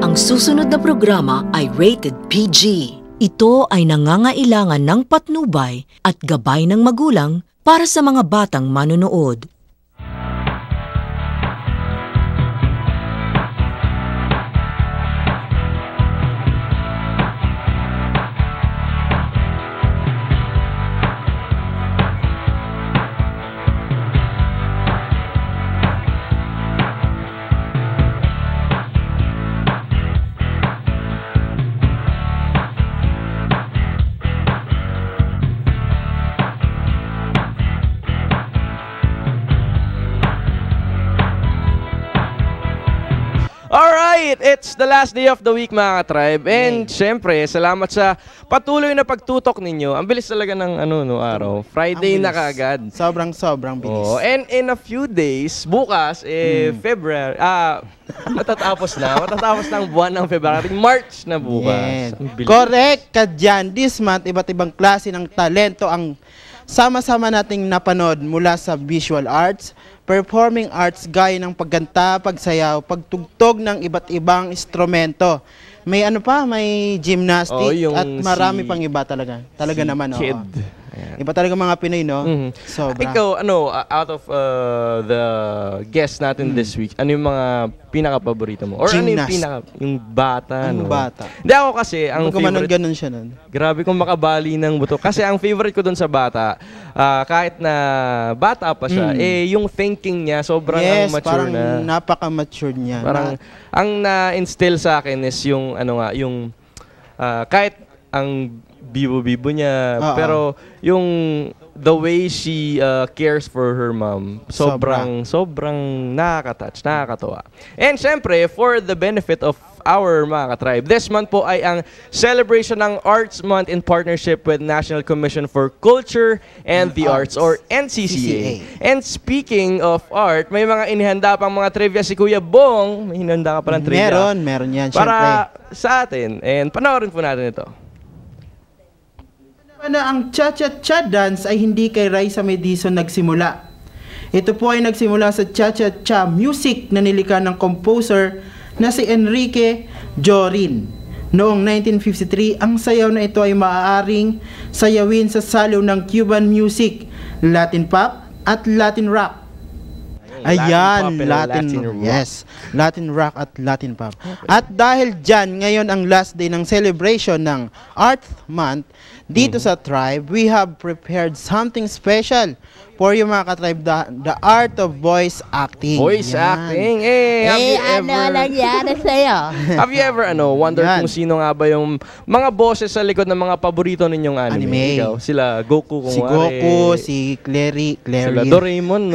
Ang susunod na programa ay rated PG. Ito ay nangangailangan ng patnubay at gabay ng magulang para sa mga batang manonood. Alright, it's the last day of the week mga ka-tribe. And syempre, salamat sa patuloy na pagtutok ninyo. Ang bilis talaga ng araw. Friday na kaagad. Sobrang bilis. Oh, and in a few days, bukas, February, matatapos na ang buwan ng February. March na bukas. Yes. Correct ka dyan. This month, iba't ibang klase ng talento ang sama-sama nating napanood mula sa visual arts, performing arts gaya ng pagganta, pagsayaw, pagtugtog ng iba't ibang instrumento. May may gymnastic at marami pang iba talaga. Talaga naman. Kid. Iba talaga mga Pinoy, no? Sobra. Ikaw, out of the guests natin this week, ano yung mga pinaka-paborito mo? Or Gymnast. ano yung bata, Yung bata. Hindi ako kasi, ang favorite... ganun siya nun. Grabe kung makabali ng buto. Kasi ang favorite ko dun sa bata, kahit na bata pa siya, yung thinking niya, sobrang mature parang na. napaka-mature niya. Parang, ang na-instill sa akin is yung, kahit ang bibo-bibo niya, pero yung the way she cares for her mom, sobrang nakaka-touch, nakakatawa. And syempre, for the benefit of our mga ka-tribe, this month po ay ang celebration ng Arts Month in partnership with National Commission for Culture and the Arts or NCCA. And speaking of art, may mga inihanda pang mga trivia si Kuya Bong. May hinanda ka pa ng trivia. Meron yan, para sa atin. And panoorin po natin ito. Ang Cha-Cha-Cha dance ay hindi kay Raisa Medison nagsimula. Ito po ay nagsimula sa Cha-Cha-Cha music na nilikha ng composer na si Enrique Jorin. Noong 1953, ang sayaw na ito ay maaaring sayawin sa saliw ng Cuban music, Latin pop at Latin rock. Ayan, Latin rock at Latin pop. Okay. At dahil dyan, ngayon ang last day ng celebration ng Art Month, dito sa Tribe, we have prepared something special for you mga ka-tribe, the art of voice acting. Voice acting? Nangyari sa'yo? Have you ever, wondered kung sino nga ba yung mga boses sa likod ng mga paborito ninyong anime? Ikaw, sila Goku, si Goku, si Clary, sila Doraemon,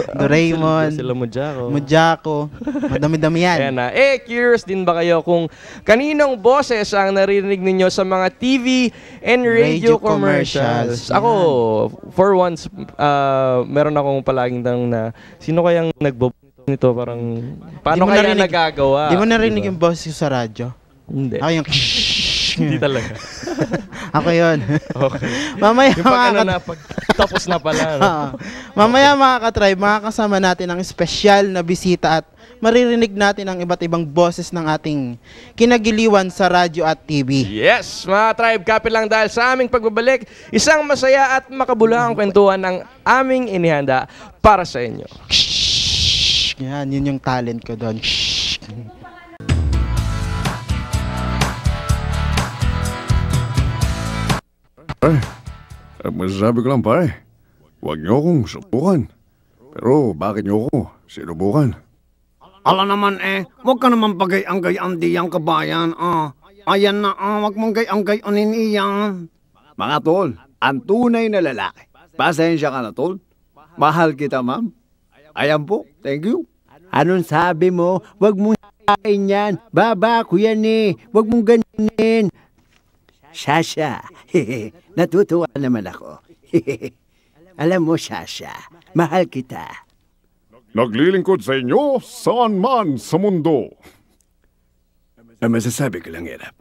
sila Mujako, madami-dami yan. Ayan na. Curious din ba kayo kung kaninong boses ang naririnig ninyo sa mga TV and radio commercials? Ako, for once, meron akong palaging tanong na sino kayang nito? Parang, paano kaya nagagawa? Di mo narinig yung boses ko sa radyo? Hindi. Ako yung hindi talaga. Ako yun. Okay. Mamaya yung pag tapos na pala. Mamaya mga ka-tribe, makakasama natin ang espesyal na bisita at maririnig natin ang iba't ibang boses ng ating kinagiliwan sa radyo at TV. Yes, mga tribe, kapit lang dahil sa aming pagbabalik, isang masaya at makabuluhang kwentuhan ng aming inihanda para sa inyo. Yan, yun yung talent ko doon. Masasabi ko lang pare, huwag niyo akong subukan. Pero bakit niyo ako sinubukan? Ala naman huwag ka naman pagay-anggay-an diyang kabayan, Ayan na, huwag mong gay-anggay-anin iyan. Mga tol, ang tunay na lalaki. Pasensya ka na, tol. Mahal kita, ma'am. Ayan po, thank you. Anong sabi mo? Huwag mong kain yan. Baba ko yan Huwag mong ganyanin. Shasha, natutuwa naman ako. Alam mo, Shasha, mahal kita. Naglilingkod sa inyo saan man sa mundo. Ang masasabi ko lang, Erap.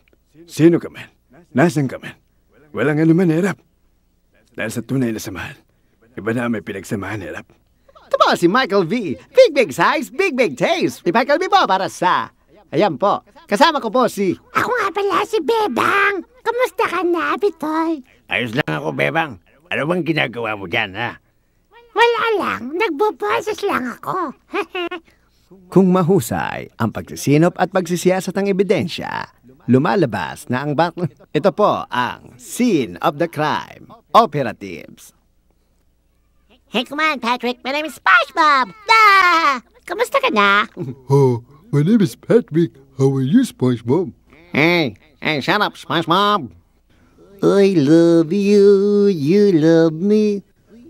Sino ka man? Nasaan ka man? Walang anuman, Erap. Dahil sa tunay na samahan, iba na may pinagsamahan, Erap. Ito ba si Michael V? Big size, big taste. Si Michael V po para sa Ayan po, kasama ko po si... Ako nga pala si Bebang. Kamusta ka na, Bitoy? Ayos lang ako, Bebang. Ano bang ginagawa mo dyan, ha? Wala lang, nagbuboses lang ako. Kung mahusay ang pagsisinop at pagsisiyasat ng ebidensya, lumalabas na ang Ito po ang Scene of the Crime Operatives. Hey, come on, Patrick. My name is SpongeBob. Da! Kamusta ka na? Oh, my name is Patrick. How are you, SpongeBob? Hey, shut up, SpongeBob. I love you, you love me.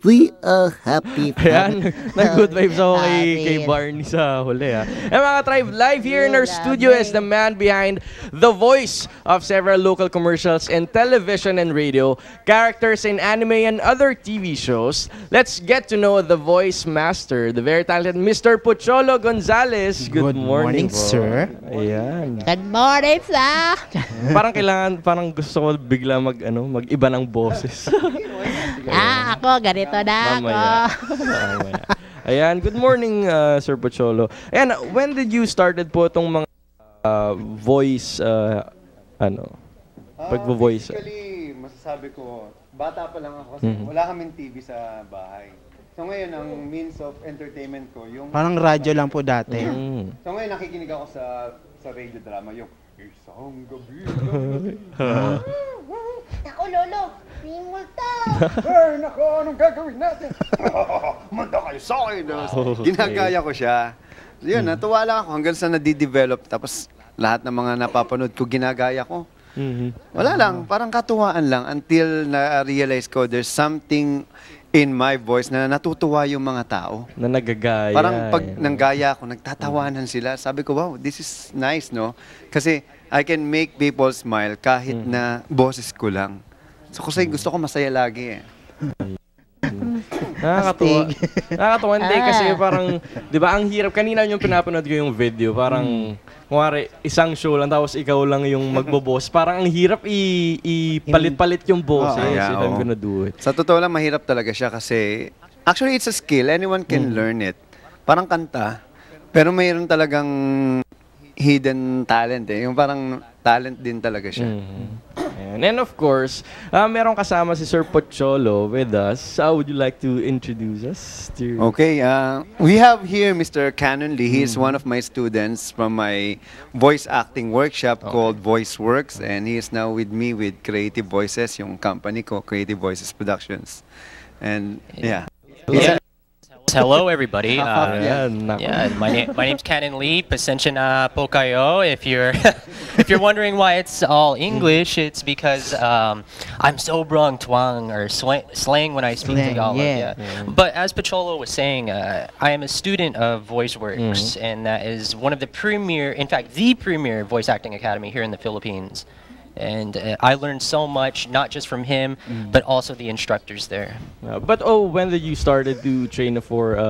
We are happy. Ayan, nag-good vibes ako kay Barney sa huli ha. And mga tribe, live here in our studio is the man behind the voice of several local commercials in television and radio, characters in anime and other TV shows. Let's get to know the voice master, the very talented Mr. Pocholo Gonzales. Good morning sir. Ayan. Good morning, sir. Parang gusto ko bigla mag-iba ng boses. Ako, ganito na ako. Mamaya. Ayan, good morning, Sir Pocholo. Ayan, when did you started po itong mga voice, pagvo-voice? Basically, masasabi ko, bata pa lang ako kasi wala kaming TV sa bahay. So ngayon, ang means of entertainment ko, yung... Parang radyo lang po dati. So ngayon, nakikinig ako sa radio drama, yung Isang Gabi. Ako, Lolo. May multa. Ay, nako, anong gagawin natin? Manda kayo sa akin. Ginagaya ko siya. Yun, natuwa lang ako hanggang sa nadidevelop. Tapos lahat ng mga napapanood ko, ginagaya ko. Wala lang, parang katuwaan lang until na-realize ko there's something in my voice na natutuwa yung mga tao. Na nagagaya. Parang pag nanggaya ako, nagtatawanan sila. Sabi ko, wow, this is nice, no? Kasi I can make people smile kahit na boses ko lang. So kasi gusto ko masaya lagi eh. Nakakatuwa. Nakakatuwa hindi kasi parang, di ba, ang hirap. Kanina yung pinapanood ko yung video, parang, kumari, isang show lang, tapos ikaw lang yung magbo-boss. Parang ang hirap ipalit-palit yung boses. If I'm gonna do it. Sa totoo lang, mahirap talaga siya kasi, actually, it's a skill. Anyone can learn it. Parang kanta, pero mayroon talagang hidden talent eh. Yung parang talent din talaga siya. And of course, meron kasama si Sir Pocholo with us. How would you like to introduce us? Okay, we have here Mr. Canon Lee. He is one of my students from my voice acting workshop called Voice Works, and he is now with me with Creative Voices, yung company ko, Creative Voices Productions. And yeah. Hello, everybody. My name's Canon Lee. Pasensya na po kayo. If you're if you're wondering why it's all English, it's because I'm sobrang twang or slang when I speak Tagalog. Yeah. But as Pocholo was saying, I am a student of VoiceWorks, and that is one of the premier, in fact, the premier voice acting academy here in the Philippines. And I learned so much, not just from him, but also the instructors there. But when did you started to train for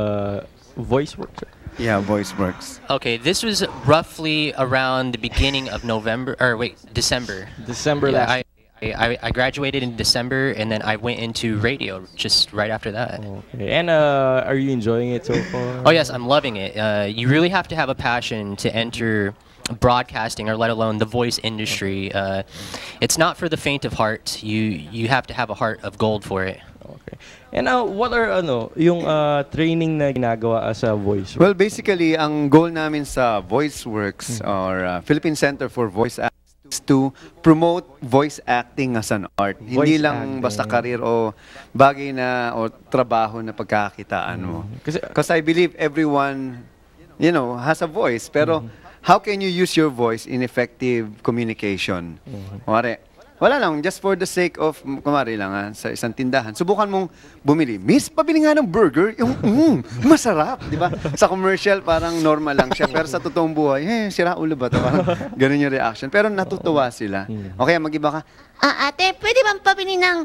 voice work? Yeah, Voice Works. Okay, this was roughly around the beginning of December. December last. I graduated in December, and then I went into radio just right after that. Okay. And are you enjoying it so far? Oh yes, I'm loving it. You really have to have a passion to enter broadcasting, or let alone the voice industry. It's not for the faint of heart. You have to have a heart of gold for it. Okay. And what are yung training na ginagawa as a voice? Well, basically, ang goal namin sa Voice Works or Philippine Center for Voice Acting is to promote voice acting as an art. Hindi lang basta career o bagay na o trabaho na pagkakakitaan mo. Because I believe everyone, has a voice, pero how can you use your voice in effective communication? Wala lang, just for the sake of, kumari lang sa isang tindahan, subukan mong bumili. Miss, pabili nga ng burger, yung masarap, di ba? Sa commercial, parang normal lang siya. Pero sa totoong buhay, sira ulo ba ito? Parang ganun yung reaction. Pero natutuwa sila. Okay, mag-iba ka, Ate, pwede bang pabili ng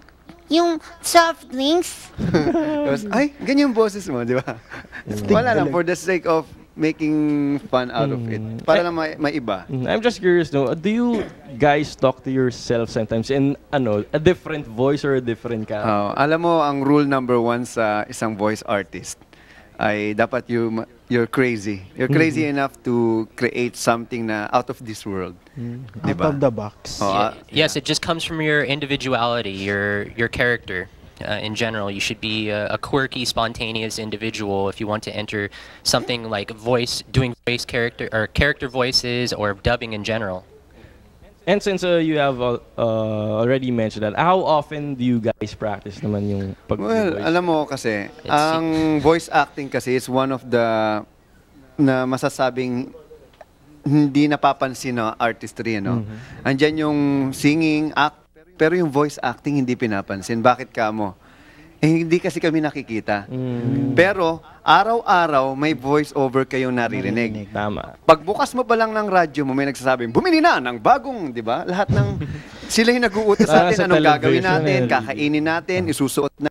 yung soft drinks? Tapos, ay, ganyan yung boses mo, di ba? Wala lang, for the sake of making fun out of it. Para lang may iba. I'm just curious, do you guys talk to yourself sometimes in a different voice or a different character? Alam mo, ang rule number 1 sa isang voice artist, ay dapat you're crazy. You're crazy enough to create something na out of this world. Out of the box. Yes, it just comes from your individuality, your character. In general, you should be a quirky, spontaneous individual if you want to enter something like doing voice character or character voices or dubbing in general. And since you have already mentioned that, how often do you guys practice naman yung Well, alam mo kasi, ang voice acting kasi is one of the na masasabing hindi napapansin na artistry, no? Andiyan yung singing, act, pero yung voice acting hindi pinapansin. Bakit ka mo? Hindi kasi kami nakikita. Pero araw-araw may voice over kayong naririnig. Tama. Pagbukas mo pa lang ng radyo mo, may nagsasabing, bumili na ng bagong, di ba? Lahat ng, sila yung nag-uutos sa atin, anong gagawin natin, kakainin natin, isusuot na.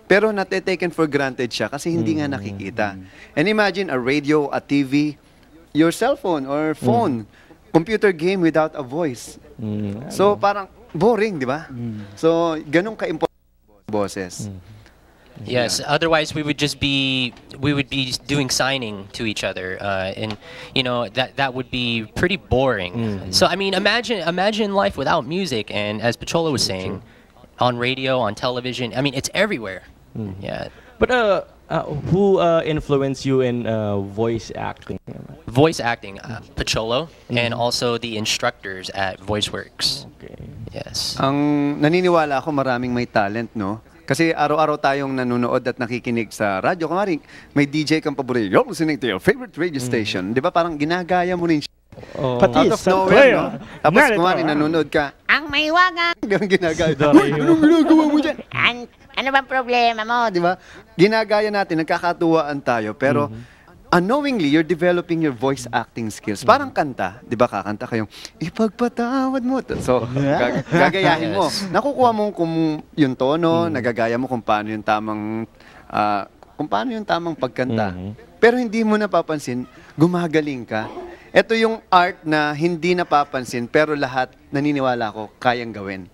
Pero nate-taken for granted siya kasi hindi nga nakikita. And imagine a radio, a TV, your cell phone or phone, computer game without a voice. So parang boring, di ba? So ganun ka-important boses. Yes, otherwise we would be doing signing to each other, and you know that would be pretty boring. So I mean, imagine life without music, and as Pocholo was saying, on radio, on television. I mean, it's everywhere. Yeah. But who influenced you in voice acting? Voice acting, Pocholo, and also the instructors at VoiceWorks. Okay. Yes. Ang naniniwala ako maraming may talent, no? Kasi araw-araw tayong nanonood at nakikinig sa radyo. Kumari, may DJ kang paborito. You're listening to your favorite radio station. Di ba parang ginagaya mo rin siya? Out of nowhere, no? Tapos kumari nanonood ka, ang maiwagang. Ganun ginagaya. Anong ginagawa mo dyan? Ano bang problema mo? Di ba? Ginagaya natin, nagkakatuwaan tayo. Pero unknowingly, you're developing your voice acting skills. Parang kanta, di ba kakanta kayong, ipagpatawad mo. So, gagayahin mo. Nakukuha mo kung yung tono, nagagaya mo kung paano yung tamang pagkanta. Pero hindi mo napapansin, gumagaling ka. Ito yung art na hindi napapansin, pero lahat, naniniwala ko, kayang gawin.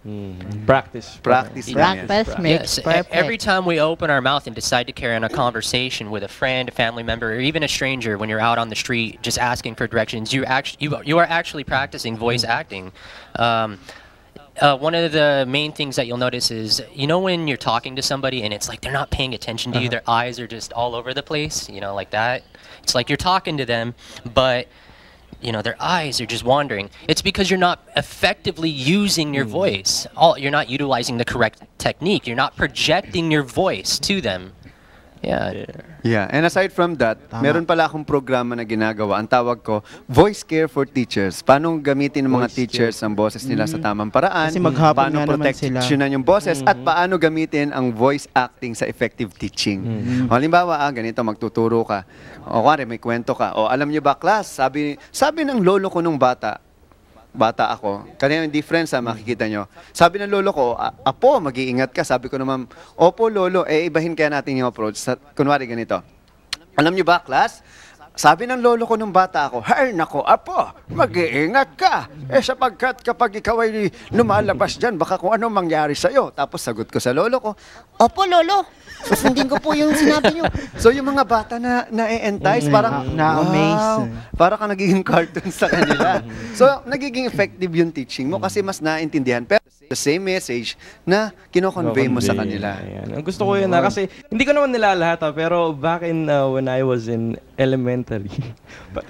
Practice. Practice Yes, makes perfect. every time we open our mouth and decide to carry on a conversation with a friend, a family member, or even a stranger, when you're out on the street just asking for directions, you are actually practicing voice acting. One of the main things that you'll notice is, you know, when you're talking to somebody and it's like they're not paying attention to you, their eyes are just all over the place, you know, like that. It's like you're talking to them, but you know, their eyes are just wandering. It's because you're not effectively using your voice. You're not utilizing the correct technique. You're not projecting your voice to them. Yeah, and aside from that, meron pala akong programa na ginagawa. Ang tawag ko, Voice Care for Teachers. Paano gamitin ng mga teachers ang boses nila sa tamang paraan, paano proteksyonan yung boses, at paano gamitin ang voice acting sa effective teaching. Halimbawa, ganito, magtuturo ka. O kuwari, may kwento ka. O alam niyo ba, class, sabi ng lolo ko nung bata ako, kanina yung difference makikita nyo. Sabi ng lolo ko, Apo, mag-iingat ka. Sabi ko naman, opo lolo, ibahin kaya natin yung approach. Kunwari ganito, alam nyo ba, class? Sabi ng lolo ko nung bata ako, hay nako, Apo, mag-iingat ka. Sapagkat kapag ikaw ay lumalabas dyan, baka kung ano mangyari sa'yo. Tapos sagot ko sa lolo ko, opo lolo, susundin ko po yung sinabi nyo. So yung mga bata na-entice, parang na-amaze. Para ka nagiging cartoon sa kanila. So nagiging effective yung teaching mo kasi mas naintindihan. Pero the same message na kino-convey mo sa kanila. Ang gusto ko yun kasi hindi ko naman nilalahat pero back in when I was in elementary,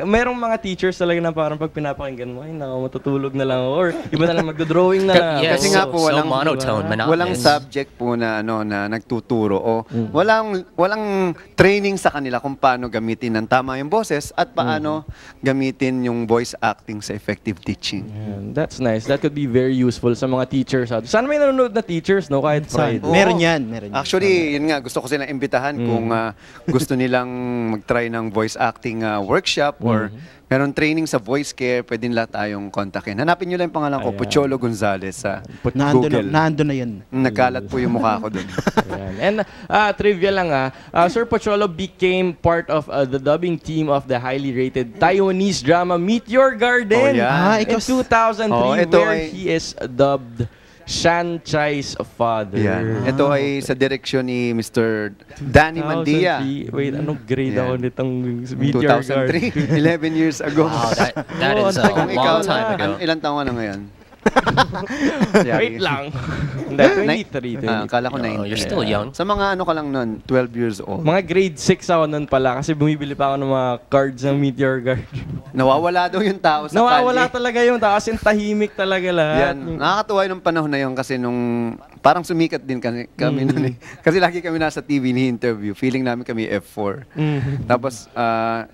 merong mga teachers talaga na parang pag pinapakinggan mo, ay nako, matutulog na lang or iba na lang magdo-drawing na. Kasi nga po walang monotone, walang subject po na na nagtuturo o walang training sa kanila kung paano gamitin ng tama yung boses at paano gamitin yung voice acting sa effective teaching. That's nice. That could be very useful sa mga teachers. Sana may nanonood na teachers, no? Kahit Friday. Meron yan. Actually, yun nga, gusto ko silang imbitahan kung gusto nilang mag-try ng voice acting workshop or meron training sa voice care, pwede nila tayong kontakin. Hanapin nyo lang yung pangalan ko, Pocholo Gonzales sa Google. Naando na yun. Nagkalat po yung mukha ko dun. And trivia lang Sir Pocholo became part of the dubbing team of the highly rated Taiwanese drama Meteor Garden in 2003 where he is dubbed Shanchai's father. Yeah. Ito ay sa direksyon ni Mr. Danny Mandia. 2003. Wait, anong grade ako nitong Meteor Guard? 2003, 11 years ago. Wow, that is a Kung ikaw long time ago. Ilan taon ka na ngayon? Wait lang. Hindi, 23. Akala ko 19. Oh, you're still young. Sa mga ano ka lang nun, 12 years old. Mga grade 6 ako nun pala kasi bumibili pa ako ng mga cards ng Meteor Guard. Nawawala daw yung tao sa Nawawala kalye. talaga yung tao kasi tahimik talaga lahat. Yan. Nakakatuwa yung panahon na yun kasi nung parang sumikat din kami nun eh. Kasi lagi kami nasa TV ni interview. Feeling namin kami F4. Tapos,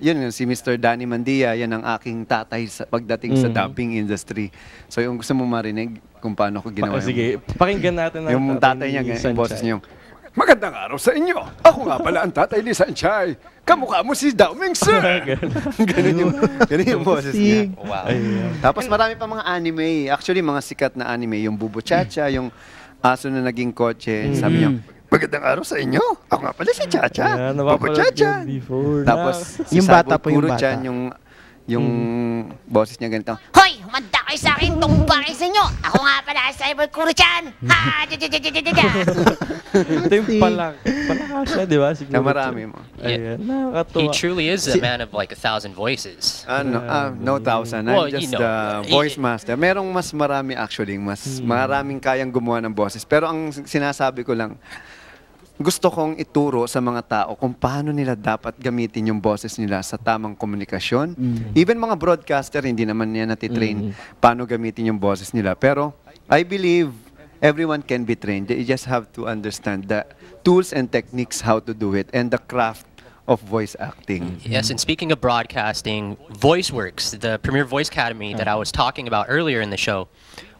yun si Mr. Danny Mandia, yan ang aking tatay pagdating sa dubbing industry. So yung gusto mo marinig kung paano ko ginawa. Sige, pakinggan natin yung tatay niya, yung boses niya yung, Magandang araw sa inyo. Ako nga pala ang tatay ni Sanchay. Kamukha mo si Dao Ming Sir. ganun yung boses niya. Wow. Tapos marami pa mga anime. Actually, mga sikat na anime. Yung Bubo Chacha, yung aso na naging kotse. Sabi niya, magandang araw sa inyo. Ako nga pala si Chacha. Bubo Chacha. Tapos, si Yung bata po, yung Kuro-chan, bata. yung boses niya ganito. Hoy! Humanda kayo sa akin! Tumba kayo sa inyo! Ako nga pala, Cyber Kuro-chan! Ha! Ito yung palaka di ba? Na marami mo. Ayan, He nakakatuwa. truly is a man of like 1,000 voices. No thousand. Well, I'm just you know, the voice master. Merong mas marami actually. Mas maraming kayang gumawa ng boses. Pero ang sinasabi ko lang, gusto kong ituro sa mga tao kung paano nila dapat gamitin yung boses nila sa tamang komunikasyon. Even mga broadcaster, hindi naman niya natitrain paano gamitin yung boses nila. Pero I believe everyone can be trained. They just have to understand the tools and techniques how to do it and the craft of voice acting. Yes, and speaking of broadcasting, VoiceWorks, the Premier Voice Academy that I was talking about earlier in the show,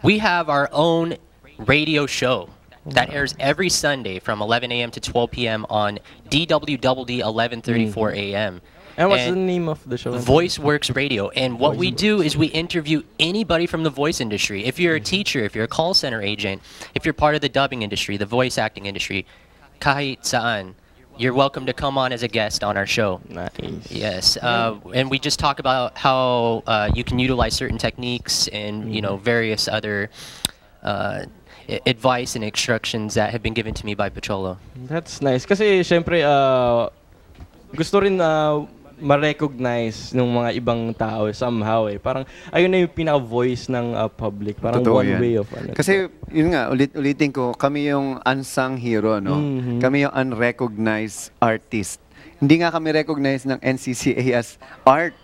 we have our own radio show that airs every Sunday from 11 a.m. to 12 p.m. on DWDD 1134 a.m. And what's the name of the show? VoiceWorks Radio. And what we do is we interview anybody from the voice industry. If you're a teacher, if you're a call center agent, if you're part of the dubbing industry, the voice acting industry, kahit saan, you're welcome to come on as a guest on our show. Nice. Yes, and we just talk about how you can utilize certain techniques and various other advice and instructions that have been given to me by Pacholo. That's nice. Kasi syempre, gusto rin ma-recognize ng mga ibang tao somehow eh. Parang ayun na yung pinaka-voice ng public. Parang Totoo one yan. way of Kasi yun nga, ulitin ko, kami yung unsung hero, no? Kami yung unrecognized artist. Hindi nga kami recognized ng NCCA as art.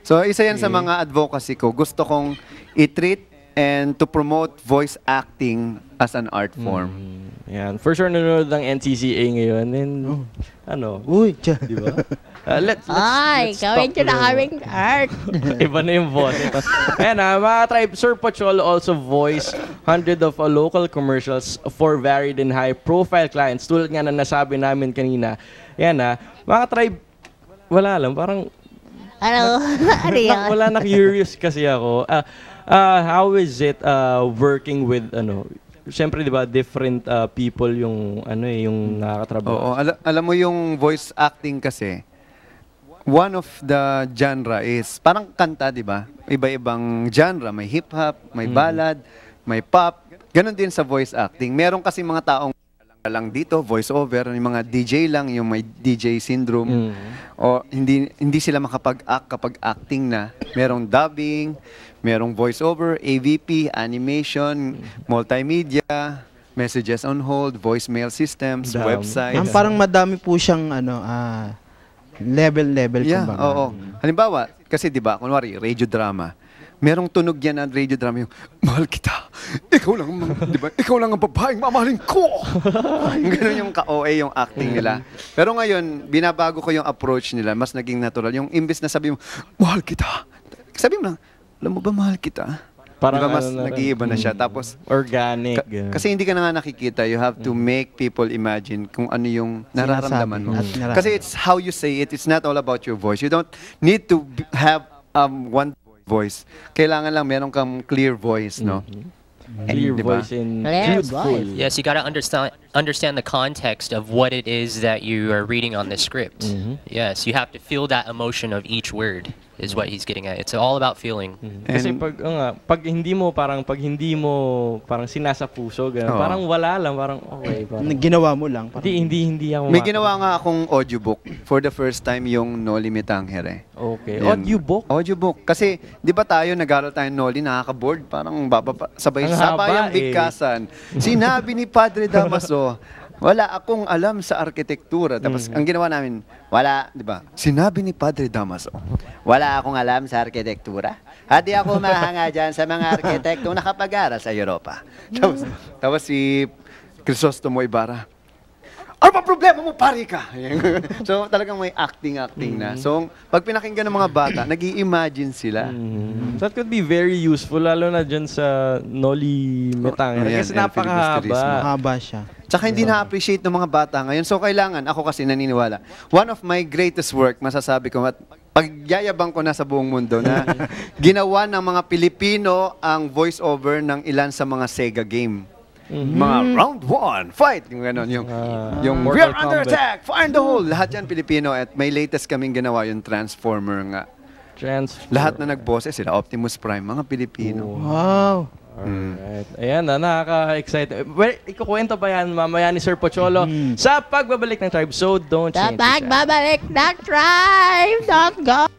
So isa yan sa mga advocacy ko. Gusto kong i-treat and to promote voice acting as an art form. Yan. For sure, nanonood ng NCCA ngayon. And, Uy, di ba? Let's gawin talk nyo na kaming art. Iba na yung voice. Ayan mga tribe, Sir Pacholo also voiced hundreds of local commercials for varied and high-profile clients. Tulad nga na nasabi namin kanina. Yan mga tribe, wala lang. Parang, Ano yan? wala na curious kasi ako. How is it working with Siyempre 'di ba different people yung yung nakakatrabaho. Oo, alam mo yung voice acting kasi one of the genre is parang kanta, 'di ba? Iba-ibang genre, may hip hop, may ballad, may pop. Ganon din sa voice acting. Meron kasi mga taong lang dito, voice over, yung mga DJ lang, yung may DJ syndrome. O hindi sila makapag-act kapag acting na. Merong dubbing, merong voice over, AVP, animation, multimedia, messages on hold, voicemail systems, websites. Parang madami po siyang level Yeah, kumbaga. oo. Halimbawa, kasi 'di ba, kunwari radio drama. Merong tunog yan na radio drama yung, mahal kita, ikaw lang, di ba? Ikaw lang ang babaeng mamahalin ko. Ganun yung ka-OA yung acting nila. Pero ngayon, binabago ko yung approach nila, mas naging natural. Yung imbis na sabi mo, mahal kita. Sabi mo lang, alam mo ba mahal kita? Parang diba, mas nag-iiba na siya. Tapos, organic. kasi hindi ka na nga nakikita, you have to make people imagine kung ano yung nararamdaman mo. Kasi it's how you say it. It's not all about your voice. You don't need to have one voice. Kailangan lang meron kang clear voice, no? Clear diba? voice and Clear truthful. Yes, you got to understand the context of what it is that you are reading on the script. Yes, you have to feel that emotion of each word. is what he's getting at. It's all about feeling. Kasi pag hindi mo parang sinasa puso, ganun, parang wala lang, parang okay. Parang, ginawa mo lang. Hindi ako May ginawa nga akong audiobook for the first time yung Noli Me Tangere. Okay. Yan. Audiobook? Audiobook. Kasi, di ba tayo, nag-aral tayo Noli, nakaka-board, parang sabay-sabay ang bigkasan. Sinabi ni Padre Damaso, wala akong alam sa arkitektura. Tapos, ang ginawa namin, wala, di ba? Sinabi ni Padre Damaso, wala akong alam sa arkitektura. Hadi ako mahanga dyan sa mga arkitektong nakapag-aral sa Europa. Tapos si Crisostomo Ibarra, ano ba problema mo, pari ka? So, talagang may acting na. So, pag pinakinggan ng mga bata, nag-i-imagine sila. That could be very useful, lalo na dyan sa Noli Me Tangere. Kasi napakahaba. Mahaba siya. Tsaka hindi na-appreciate ng mga bata ngayon. So, kailangan, ako kasi naniniwala, one of my greatest work, masasabi ko, at pagyayabang ko na sa buong mundo na ginawa ng mga Pilipino ang voice-over ng ilan sa mga Sega game. Mga round 1, fight! Yung gano'n, yung we are under attack, fire in the hole! Lahat yan Pilipino at may latest kaming ginawa yung Transformer nga. Lahat na nagboses sila, Optimus Prime, mga Pilipino. Wow! Alright. Ayan na, nakaka-excite. Well, ikukwento pa yan mamaya ni Sir Pocholo sa pagbabalik ng Tribe, so don't change the channel. Pagbabalik ng Tribe.com.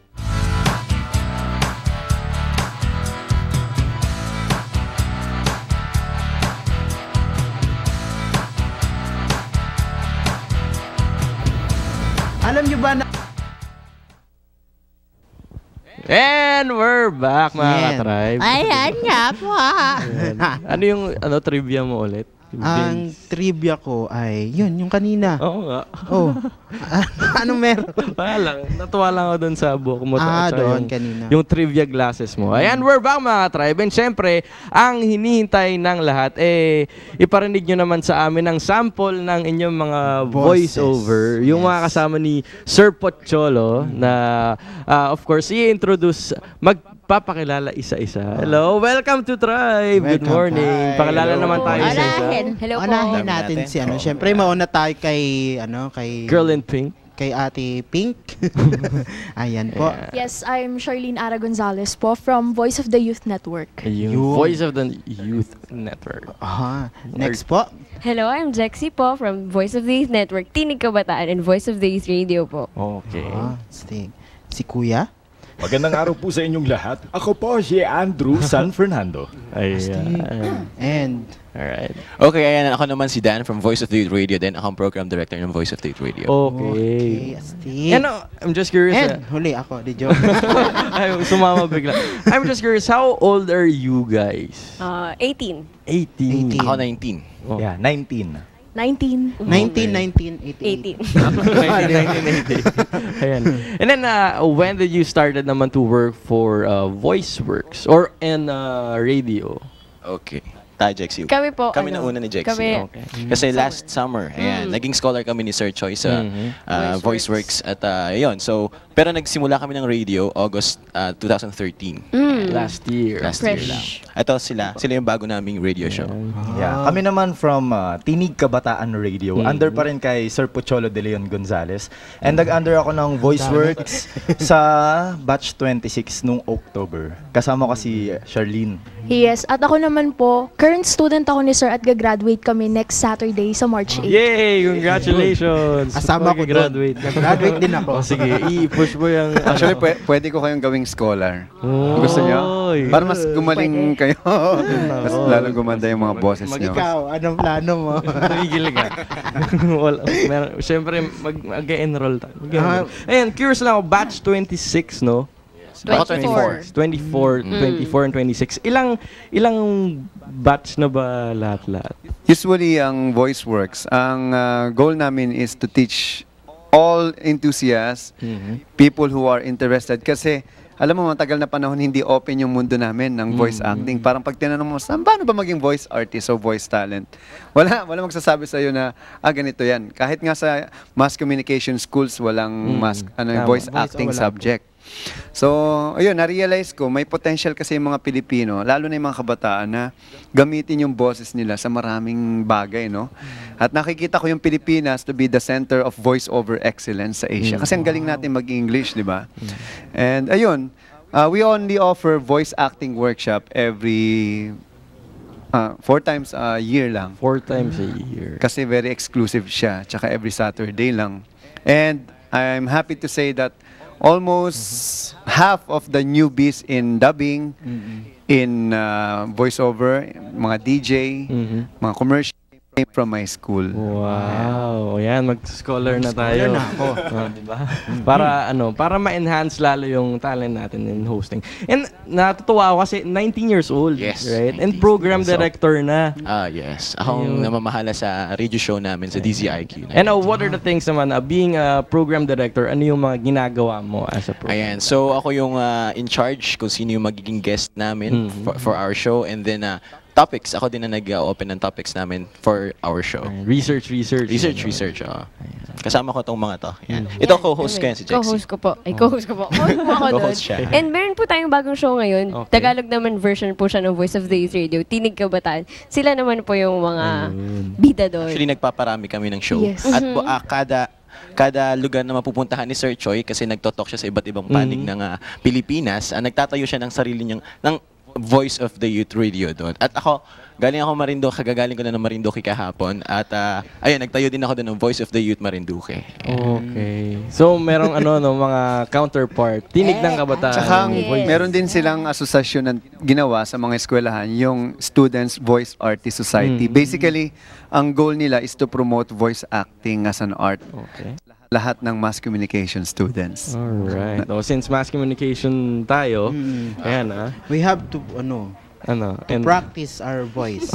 Alam nyo ba na... And we're back, mga ka-Tribe. Ayan nga po. Ano yung trivia mo ulit? Ang trivia ko ay, yung kanina. Oo nga. Oh. Anong meron? Wala lang. Natuwa lang ako doon sa buhok mo. Doon kanina. Yung trivia glasses mo. Ayan, we're back, mga Tribe. And syempre, ang hinihintay ng lahat, iparinig nyo naman sa amin ang sample ng inyong mga voice-over. Yung mga kasama ni Sir Pocholo na, of course, i-introduce, magpapakilala isa-isa. Hello, welcome to Tribe. Good morning. Pakilala naman tayo isa-isa. Hello po. Unahin natin si Siyempre, mauna tayo kay Girl in Pink. Kay Ate Pink. Ayan po. Yes, I'm Charlene Ara Gonzalez po from Voice of the Youth Network. Voice of the Youth Network. Next po. Hello, I'm Jexy po from Voice of the Youth Network, Tinig Kabataan, and Voice of the Youth Radio po. Okay. Si Kuya. Magandang araw po sa inyong lahat. Ako po si Andrew San Fernando. Ayan. And alright. Okay, ayan, ako naman si Dan from Voice of the Youth Radio, then ako ang program director ng Voice of the Youth Radio. Okay. And I'm just curious. And huli ako, di joke. Ay, sumama bigla. I'm just curious, how old are you guys? 18. 18. Ako 19. Oh. Yeah, 19. 1988. 1980. Ayan. And then, when did you started naman to work for VoiceWorks or in radio? Okay. Tayo, Jexy. Kami po. Kami na una ni Jexy. Kasi last summer, ayan, naging scholar kami ni Sir Choi sa VoiceWorks. At yun, so, pero nagsimula kami ng radio August 2013. Last year. Last year lang. Ito sila yung bago naming radio show. Yeah, kami naman from Tinig Kabataan Radio. Under pa rin kay Sir Pocholo de Leon Gonzalez. And nag-under ako ng VoiceWorks sa batch 26 nung October. Kasama ko si Charlene. Yes, at ako naman po, current student ako ni Sir at gagraduate kami next Saturday sa March 8. Yay! Congratulations! Asama ko graduate. Graduate din ako. Sige, i-push mo yung... Actually, pwede ko kayong gawing scholar. Gusto niyo? Para mas gumaling kayo. Mas lalong gumanda yung mga boses niyo. Ikaw, anong plano mo? Tumigil ka. Siyempre, mag-enroll tayo. Ayan, curious lang ako, batch 26, no? 24. 24, 24 and 26. Ilang batch na ba lahat-lahat? Usually, ang VoiceWorks, ang goal namin is to teach all enthusiasts, people who are interested. Kasi, alam mo, matagal na panahon, hindi open yung mundo namin ng voice acting. Parang pag tinanong mo, paano ba maging voice artist o voice talent? Wala magsasabi sa'yo na, ganito yan. Kahit nga sa mass communication schools, walang voice acting subject. So, ayun, na-realize ko, may potential kasi yung mga Pilipino, lalo na yung mga kabataan na gamitin yung boses nila sa maraming bagay, no? At nakikita ko yung Pilipinas to be the center of voice-over excellence sa Asia. Kasi ang galing natin mag-English, di ba? And ayun, we only offer voice acting workshop every 4 times a year lang. 4 times a year. Kasi very exclusive siya. Tsaka every Saturday lang. And I'm happy to say that almost half of the newbies in dubbing, in voiceover, mga DJ, mga commercial, came from my school. Wow. Yan, mag-scholar na tayo. Scholar na ako. Diba? Para ma-enhance lalo yung talent natin in hosting. And natutuwa ako kasi 19 years old. Yes. Right? And program director na. Yes. Akong namamahala sa radio show namin sa DZIQ. And what are the things naman, being a program director, ano yung mga ginagawa mo as a program? Ayan. So ako yung in charge kung sino yung magiging guest namin for our show. And then topics. Ako din na nag-open ng topics namin for our show. Research. Kasama ko tong mga to. Yan. Ito co-host ko yan si Jexy. Co-host ko po. Co-host ko po. Co-host siya. And meron po tayong bagong show ngayon. Tagalog naman version po siya ng Voice of the Youth Radio. Tinig Kabataan. Sila naman po yung mga bida doon. Actually, nagpaparami kami ng show. Yes. At kada lugar na mapupuntahan ni Sir Choi, kasi nagtotalk siya sa iba't ibang panig ng Pilipinas, nagtatayo siya ng sarili niyang Voice of the Youth Radio doon. At ako, galing ako Marinduque, kagagaling ko na ng Marinduque kahapon. At ayun, nagtayo din ako doon ng Voice of the Youth Marinduque. Okay. So, merong mga counterpart. Tinig ng Kabataan. Tsaka meron din silang asosasyon na ginawa sa mga eskwelahan, yung Students Voice Artist Society. Basically, ang goal nila is to promote voice acting as an art. Okay. Lahat ng mass communication students. Alright. Since mass communication tayo, ayan we have to practice our voice.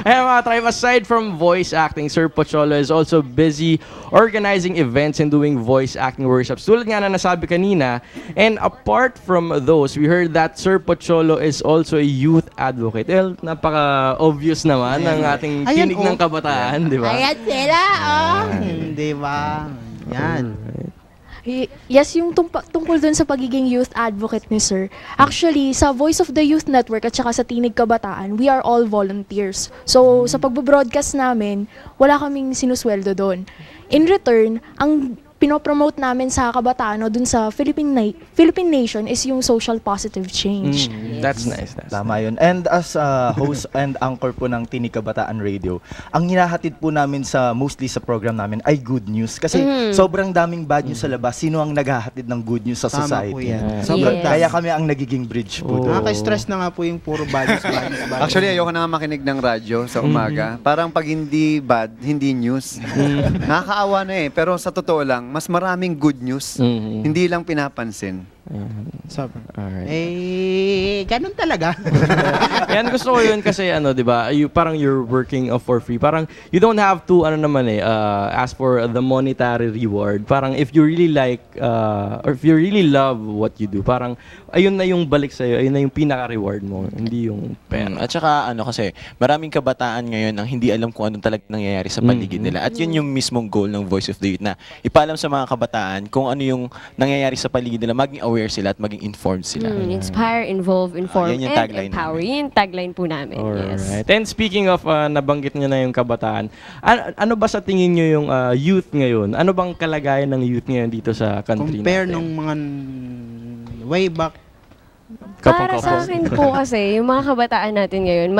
Ayan mga tribe, aside from voice acting, Sir Pocholo is also busy organizing events and doing voice acting workshops. Tulad nga na nasabi kanina, and apart from those, we heard that Sir Pocholo is also a youth advocate. Well, napaka-obvious naman ng ating tinig ng kabataan, di ba? Ayan sila, Di ba? Yan. Yes, yung tungkol dun sa pagiging youth advocate ni Sir. Actually, sa Voice of the Youth Network at saka sa Tinig Kabataan, we are all volunteers. So, sa pagbo-broadcast namin, wala kaming sinusweldo doon. In return, ang pinopromote namin sa kabataan dun sa Philippine nation is yung social positive change. That's nice. Tama yun. And as host and anchor po ng Tinig Kabataan Radio, ang hinahatid po namin mostly sa program namin ay good news. Kasi sobrang daming bad news sa labas. Sino ang naghahatid ng good news sa society? Tama po yan. Sobrang kaya kami ang nagiging bridge po doon. Nakaka-stress na nga po yung puro bad news. Actually, ayoko na nga makinig ng radyo sa umaga. Parang pag hindi bad, hindi news. Nakakaawa na pero sa totoo lang, mas maraming good news. Hindi lang pinapansin. Ganun talaga. Yan, gusto ko yun kasi di ba, parang you're working for free. Parang you don't have to ask for the monetary reward. Parang if you really like or if you really love what you do, parang ayun na yung balik sa'yo, ayun na yung pinaka-reward mo, hindi yung pera. At saka kasi maraming kabataan ngayon ang hindi alam kung anong talagang nangyayari sa paligid nila. At yun yung mismong goal ng Voice of the Youth, na ipaalam sa mga kabataan kung ano yung nangyayari sa paligid nila, maging aware sila at maging informed sila. Inspire, involve, inform, yan yung and tagline empower. Yan yung tagline po namin. Yes. Alright. And speaking of, nabanggit nyo na yung kabataan, ano ba sa tingin nyo yung youth ngayon? Ano bang kalagayan ng youth ngayon dito sa country Compare natin? nung mga way back. Para sa akin po kasi, yung mga kabataan natin ngayon,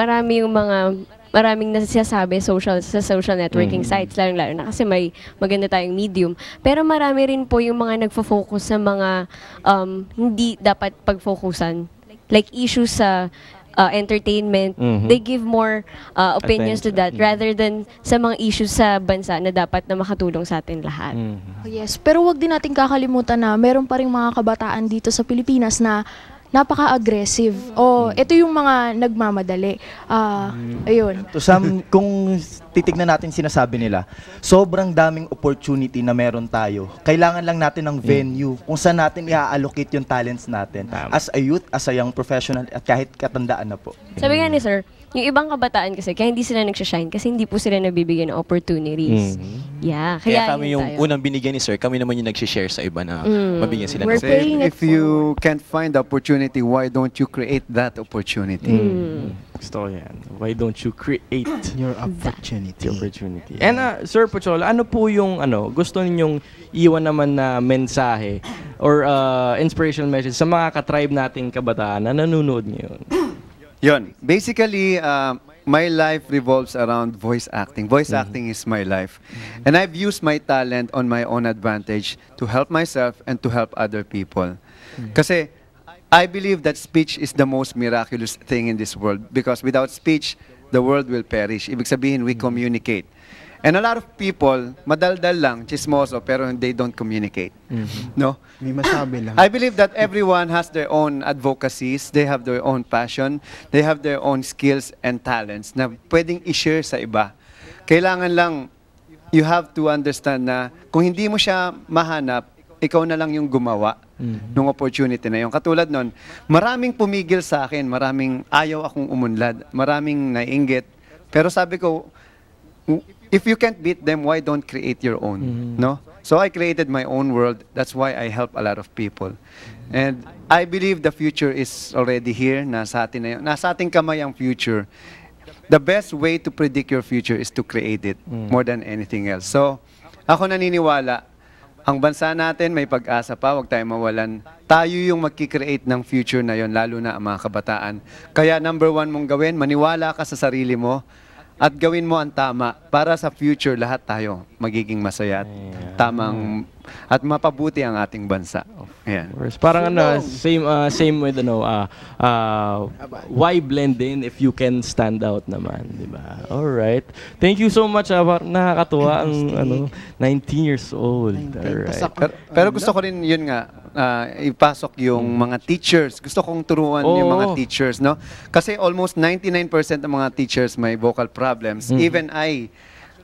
maraming nasasabi sa social networking sites, lalo na kasi may maganda tayong medium. Pero marami rin po yung mga nagfo-focus sa mga hindi dapat pag-focusan. Like issues sa entertainment. They give more opinions to that rather than sa mga issues sa bansa na dapat na makatulong sa atin lahat. Yes, pero wag din natin kakalimutan na meron pa rin mga kabataan dito sa Pilipinas na napaka-aggressive. Ito yung mga nagmamadali. Ayun. To some, kung titignan natin sinasabi nila, sobrang daming opportunity na meron tayo. Kailangan lang natin ng venue kung saan natin i-allocate yung talents natin. As a youth, as a young professional, at kahit katandaan na po. Sabi nga ni Sir, yung ibang kabataan kasi, kaya hindi sila nagsashine kasi hindi po sila nabibigyan ng opportunities. Yeah, Kaya kaya kami yung unang binigyan ni Sir, kami naman yung nag-share sa iba na mabigyan sila. We're paying it If you can't find the opportunity, why don't you create that opportunity? Gusto ko yan. Why don't you create your opportunity? And Sir Pocholo, ano po yung gusto ninyong iwan naman na mensahe or inspirational message sa mga ka-tribe nating kabataan na nanonood ngayon? Yun. Basically, my life revolves around voice acting. Voice acting is my life. And I've used my talent on my own advantage to help myself and to help other people. Kasi I believe that speech is the most miraculous thing in this world because without speech, the world will perish. Ibig sabihin, we communicate. And a lot of people, madaldal lang, chismoso, pero they don't communicate. No? May masabi lang. I believe that everyone has their own advocacies, they have their own passion, they have their own skills and talents na pwedeng i-share sa iba. Kailangan lang, you have to understand na kung hindi mo siya mahanap, ikaw na lang yung gumawa ng opportunity na yun. Katulad nun, maraming pumigil sa akin, maraming ayaw akong umunlad, maraming naiinggit. Pero sabi ko, if you can't beat them, why don't create your own? No? So I created my own world. That's why I help a lot of people. And I believe the future is already here. Nasa atin na yun. Nasa ating kamay ang future. The best way to predict your future is to create it more than anything else. So ako naniniwala, ang bansa natin may pag-asa pa, huwag tayong mawalan. Tayo yung magkikreate ng future na yon, lalo na ang mga kabataan. Kaya number one mong gawin, maniwala ka sa sarili mo at gawin mo ang tama para sa future lahat tayo magiging masaya at tamang at mapabuti ang ating bansa. Ayan. Parang same with why blend in if you can stand out naman, di ba? All right. Thank you so much. Nakakatuwa ang 19 years old. Alright. Pero gusto ko rin yun nga ipasok yung mga teachers. Gusto kong turuan yung mga teachers, no? Kasi almost 99% ng mga teachers may vocal problems. Even I,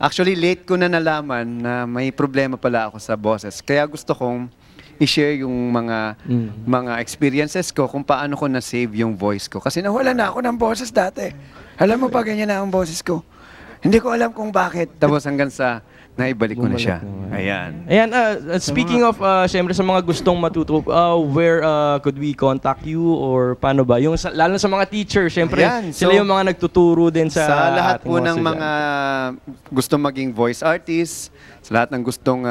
actually late ko na nalaman na may problema pala ako sa boses. Kaya gusto kong i-share yung mga experiences ko kung paano ko na-save yung voice ko. Kasi nawala na ako ng boses dati. Alam mo pa, ganyan na ang boses ko. Hindi ko alam kung bakit. Tapos hanggang sa naibalik ko na siya. Ayan. Speaking of, syempre sa mga gustong matuto, where could we contact you or paano ba? Yung lalo sa mga teachers, syempre sila yung mga nagtuturo din sa lahat po ng mga gustong maging voice artist, sa lahat ng gustong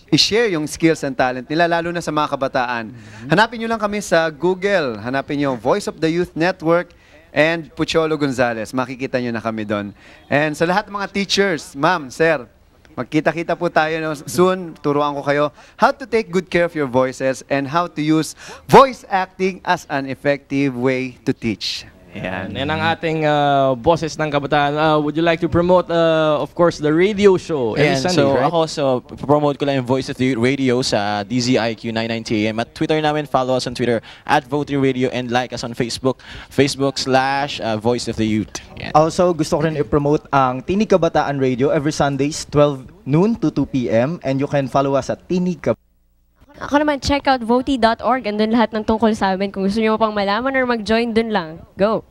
i-share yung skills and talent nila, lalo na sa mga kabataan. Hanapin nyo lang kami sa Google. Hanapin nyo Voice of the Youth Network and Pocholo Gonzales. Makikita nyo na kami doon. And sa lahat ng mga teachers, ma'am, sir, magkita-kita po tayo soon. Turuan ko kayo how to take good care of your voices and how to use voice acting as an effective way to teach. Yan. Yan ang ating boses ng kabataan. Would you like to promote, of course, the radio show? Sunday, so right? Ako, promote ko lang yung Voice of the Radio sa DZIQ 990 AM. At Twitter namin, follow us on Twitter @VoteRadio and like us on Facebook, Facebook/Voice of the Youth. Yan. Also, gusto ko rin i-promote ang Tinig Kabataan Radio every Sundays, 12 noon to 2 p.m. And you can follow us at Tinig Kabataan. Ako naman, check out voti.org. Andun lahat ng tungkol sa amin. Kung gusto nyo pang malaman or mag-join, dun lang. Go!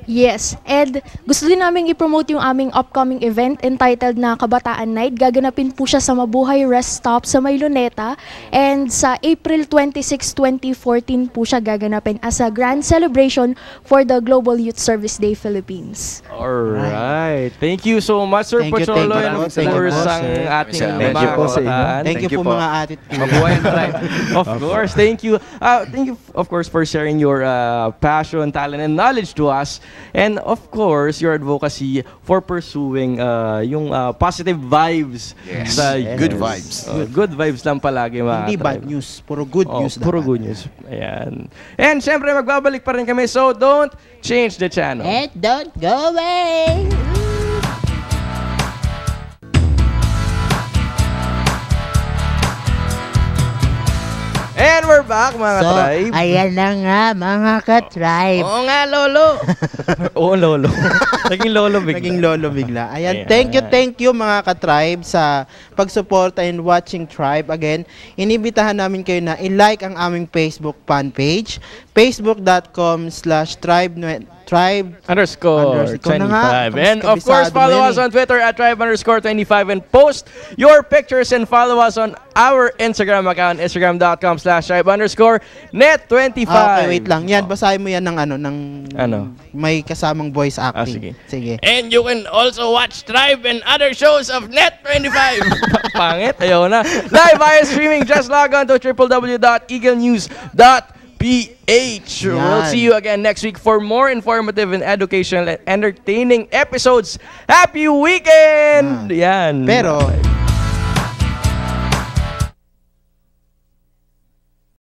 Yes, and gusto din namin i-promote yung aming upcoming event entitled na Kabataan Night. Gaganapin po siya sa Mabuhay Rest Stop sa May Luneta, and sa April 26, 2014 po siya gaganapin as a grand celebration for the Global Youth Service Day Philippines. Alright. Thank you so much, Sir Pocholo, and of course ang ating mga kabataan. Thank you po mga atit. Mabuhay ang tribe. Of course, thank you. Thank you, of course, for sharing your passion, talent, and knowledge to us. And of course, your advocacy for pursuing yung positive vibes. Yes. Good vibes. Good vibes lang palagi, mga Hindi bad news, puro good news. Puro good news. Ayan. And syempre, magbabalik pa rin kami. So don't change the channel. And don't go away. And we're back, mga ka-tribe. Ayan na nga, mga ka-tribe. Oo nga, lolo. Oo, lolo. Naging lolo bigla. Ayan, thank you mga ka-tribe sa pagsuporta and watching Tribe. Again, inibitahan namin kayo na i-like ang aming Facebook fan page, facebook.com/tribe_25. And of course, follow us on Twitter at tribe_25 and post your pictures and follow us on our Instagram account, instagram.com/tribe_net25. Okay, wait lang. Yan, basahin mo yan ng may kasamang voice acting. Sige. And you can also watch Tribe and other shows of Net25. Pangit, ayaw na. Live via streaming, just log on to www.eaglenews.ph. We'll see you again next week for more informative and educational and entertaining episodes. Happy weekend! Yan. Pero